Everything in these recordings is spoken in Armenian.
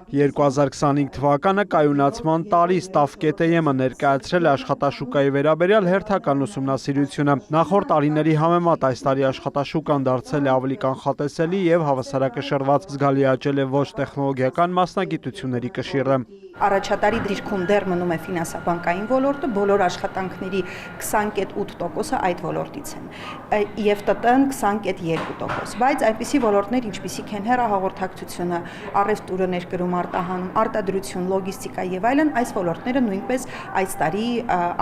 2025 թվականը կայունացման տարի Ստավկետեյեմը ներկայացրել է աշխատաշուկայի վերաբերյալ հերթական ուսումնասիրությունը։ Նախորդ տարիների համեմատ այս տարի աշխատաշուկան դարձել է ավելի կանխատեսելի եւ հավասարակշռված, զգալի աճել է ոչ տեխնոլոգիական մասնագիտությունների կշիռը։ Առաջատարի դիրքում դեռ մնում է ֆինանսաբանկային ոլորտը, բոլոր աշխատանքների 20.8%-ը այդ ոլորտից են, եւ ՏՏ-ն 20.2%, բայց այնպիսի ոլորտներ, ինչպիսիք են հեռահաղորդակցությունը, առևտուրը, ներկրում, արտահանում, արտադրություն, լոգիստիկա եւ այլն, այս ոլորտները նույնպես այս տարի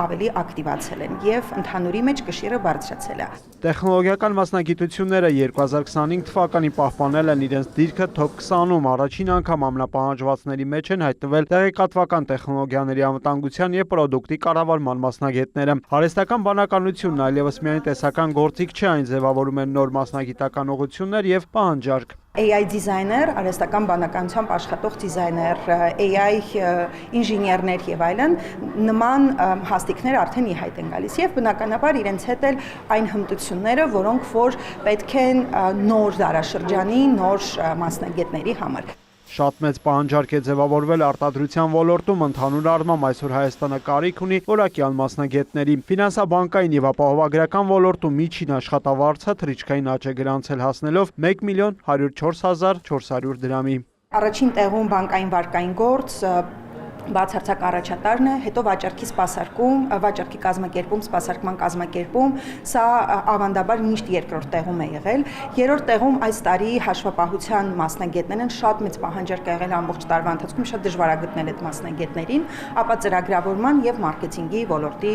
ավելի ակտիվացել են եւ ընդհանուրի մեջ կշիռը բարձրացել է։ Տեխնոլոգիական մասնագիտությունները 2025 թվականին պահպանել են իրենց դիրքը top 20-ում, առաջին անգամ ամենապահանջվածների մեջ են հայտնվել տեղեկատվական տեխնոլոգիաների անվտանգության եւ պրոդուկտի կառավարման մասնագետները։ Հարստական բանականությունն այլևս միայն տեսական գործիք չէ, այն ձևավորում է նոր մասնագիտական ուղղություններ եւ պահանջարկ։ AI դիզայներ, արհեստական բանականությամբ աշխատող դիզայներ, AI ինժեներներ եւ այլն նման հաստիկներ արդեն ի հայտ են գալիս եւ բնականաբար իրենց հետ էլ այն հմտությունները, որոնք որ պետք են նոր դարաշրջանի, նոր մասնագետների համար։ Շատ մեծ պահանջարկ է ձևավորվել արտադրության ոլորտում, ընդհանուր առմամբ այսօր Հայաստանը կարիք ունի որակյալ մասնագետների։ Ֆինանսաբանկային եւ ապահովագրական ոլորտում միջին աշխատավարձը թռիչքային աճ է գրանցել հասնելով 1.104.400 դրամի։ Առաջին տեղում բանկային վարկային գործ, բացարձակ առաջատարն է, հետո վաճառքի սպասարկում, վաճառքի կազմակերպում, սպասարկման կազմակերպում, սա ավանդաբար միշտ երկրորդ տեղում է եղել։ Երրորդ տեղում այս տարի հաշվապահության մասնագետներն են, շատ մեծ պահանջարկ ա եղել ամբողջ տարվա ընթացքում, շատ դժվար է գտնել այդ մասնագետներին, ապա ծրագրավորման եւ մարքեթինգի ոլորտի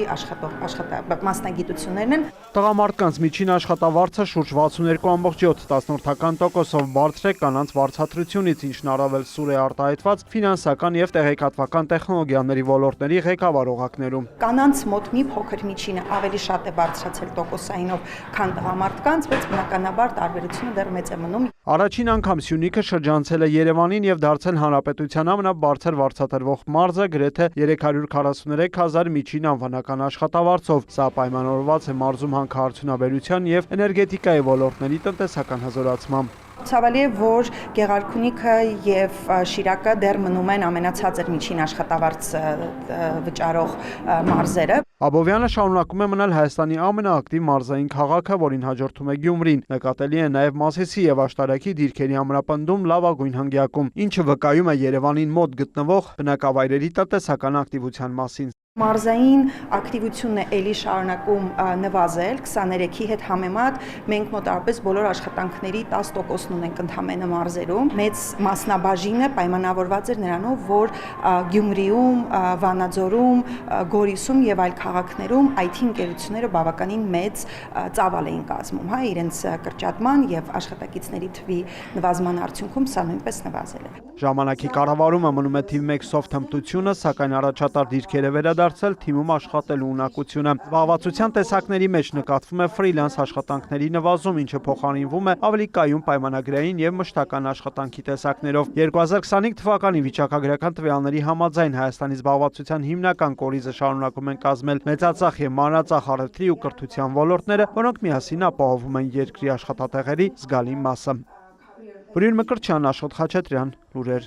մասնագիտություններն են։ Տղամարդկանց միջին աշխատավարձը շուրջ 62.7%-ով բարձր է կանանց վարձատրությունից, ինչն առավել սուր է արտահայտված ֆինանսական եւ տեղեկատվական տեխնոլոգիաների ոլորտների ղեկավար օղակներում։ Կանանց մոտ մի փոքր միջինը ավելի շատ է բարձրացել տոկոսայինով, քան տղամարդկանց, բայց բնականաբար տարբերությունը դեռ մեծ է մնում։ Առաջին անգամ Սյունիքը շրջանցել է Երևանին եւ դարձել հանրապետության ամենաբարձր վարձատրվող մարզը գրեթե 343.000 միջին անվանական աշխատավարձով։ Սա պայմանավորված է մարզում հանքարդյունաբերության եւ էներգետիկայի ոլորտների տնտեսական հզորացմամբ։ Ցավալի է, որ Գեղարքունիքը եւ Շիրակը դեռ մնում են ամենացածր միջին աշխատավարձ վճարող մարզերը։ Աբովյանը շարունակում է մնալ Հայաստանի ամենաակտիվ մարզային քաղաքը, որին հաջորդում է Գյումրին։ Նկատելի է նաև Մասիսի եւ Աշտարակի դիրքերի ամրապնդում լավագույն հնգյակում, ինչը վկայում է Երևանին մոտ գտնվող բնակավայրերի տնտեսական ակտիվության մասին։ Մարզային ակտիվությունն է ելի շարունակում նվազել 23-ի հետ համեմատ մենք մոտավորապես բոլոր աշխատանքների 10%-ն ունենք ընդհանրապես մարզերում։ Մեծ մասնաբաժինը պայմանավորված էր նրանով, որ Գյումրիում, Վանաձորում, Գորիսում եւ այլ քաղաքներում IT ընկերությունները բավականին մեծ ծավալ էին կազմում, հա, իրենց կրճատման եւ աշխատակիցների թվի նվազման արդյունքում սա նույնպես նվազել է։ Ժամանակի կառավարումը մնում է թիվ 1 սոֆտ հմտությունը, սակայն առաջատար դիրքեր է վերադարձել թիմում աշխատելու ունակությունը։ Զբաղվածության տեսակների մեջ նկատվում է ֆրիլանս աշխատանքների նվազում, ինչը փոխարինվում է ավելի կայուն պայմանագրային եւ մշտական աշխատանքի տեսակներով։ 2025 թվականի վիճակագրական տվյալների համաձայն Հայաստանի զբաղվածության հիմնական կորիզը շարունակում են կազմել մեծածախ եւ մանրածախ առևտրի ու կրթության ոլորտները, որոնք միասին ապահովում են երկրի աշխատատեղերի զգալի մասը։ Բրին Մկրտչյան, Աշխոտ Խաչատրյան, լուրեր։